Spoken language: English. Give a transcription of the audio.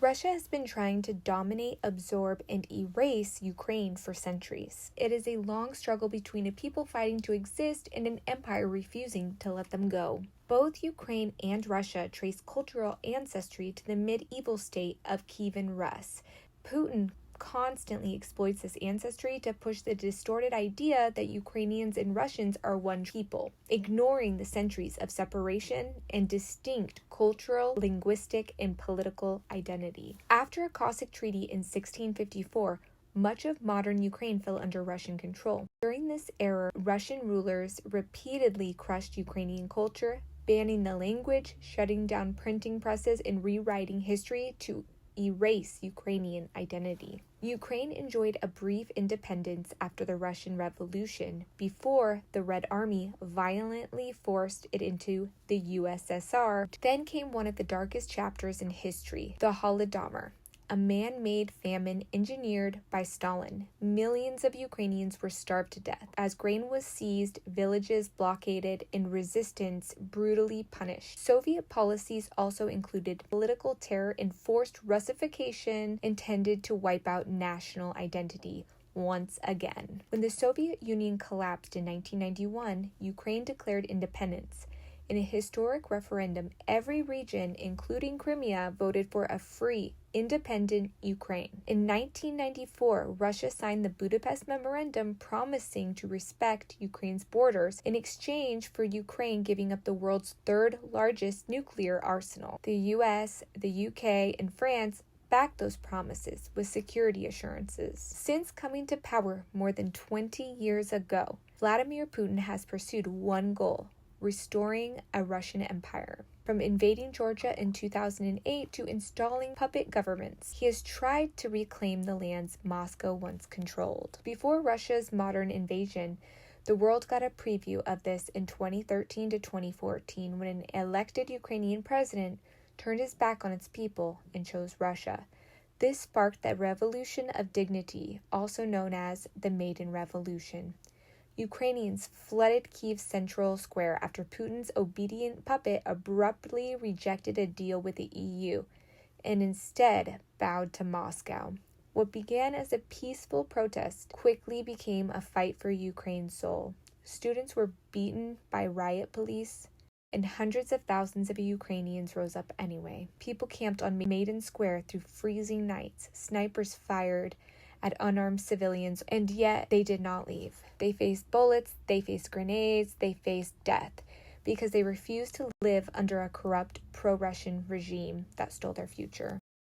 Russia has been trying to dominate, absorb, and erase Ukraine for centuries. It is a long struggle between a people fighting to exist and an empire refusing to let them go. Both Ukraine and Russia trace cultural ancestry to the medieval state of Kievan Rus. Putin constantly exploits this ancestry to push the distorted idea that Ukrainians and Russians are one people, ignoring the centuries of separation and distinct cultural, linguistic, and political identity. After a Cossack treaty in 1654, much of modern Ukraine fell under Russian control. During this era, Russian rulers repeatedly crushed Ukrainian culture, banning the language, shutting down printing presses, and rewriting history to erase Ukrainian identity. Ukraine enjoyed a brief independence after the Russian Revolution, before the Red Army violently forced it into the USSR. Then came one of the darkest chapters in history, the Holodomor, a man-made famine engineered by Stalin. Millions of Ukrainians were starved to death. As grain was seized, villages blockaded, and resistance brutally punished. Soviet policies also included political terror and forced Russification intended to wipe out national identity once again. When the Soviet Union collapsed in 1991, Ukraine declared independence. In a historic referendum, every region, including Crimea, voted for a free, independent Ukraine. In 1994, Russia signed the Budapest Memorandum promising to respect Ukraine's borders in exchange for Ukraine giving up the world's third largest nuclear arsenal. The US, the UK, and France backed those promises with security assurances. Since coming to power more than 20 years ago, Vladimir Putin has pursued one goal: restoring a Russian empire. From invading Georgia in 2008 to installing puppet governments, he has tried to reclaim the lands Moscow once controlled. Before Russia's modern invasion, the world got a preview of this in 2013 to 2014 when an elected Ukrainian president turned his back on its people and chose Russia. This sparked the Revolution of Dignity, also known as the Maidan Revolution. Ukrainians flooded Kyiv's central square after Putin's obedient puppet abruptly rejected a deal with the EU and instead bowed to Moscow. What began as a peaceful protest quickly became a fight for Ukraine's soul. Students were beaten by riot police, and hundreds of thousands of Ukrainians rose up anyway. People camped on Maidan Square through freezing nights. Snipers fired at unarmed civilians, and yet they did not leave. They faced bullets, they faced grenades, they faced death, because they refused to live under a corrupt pro-Russian regime that stole their future.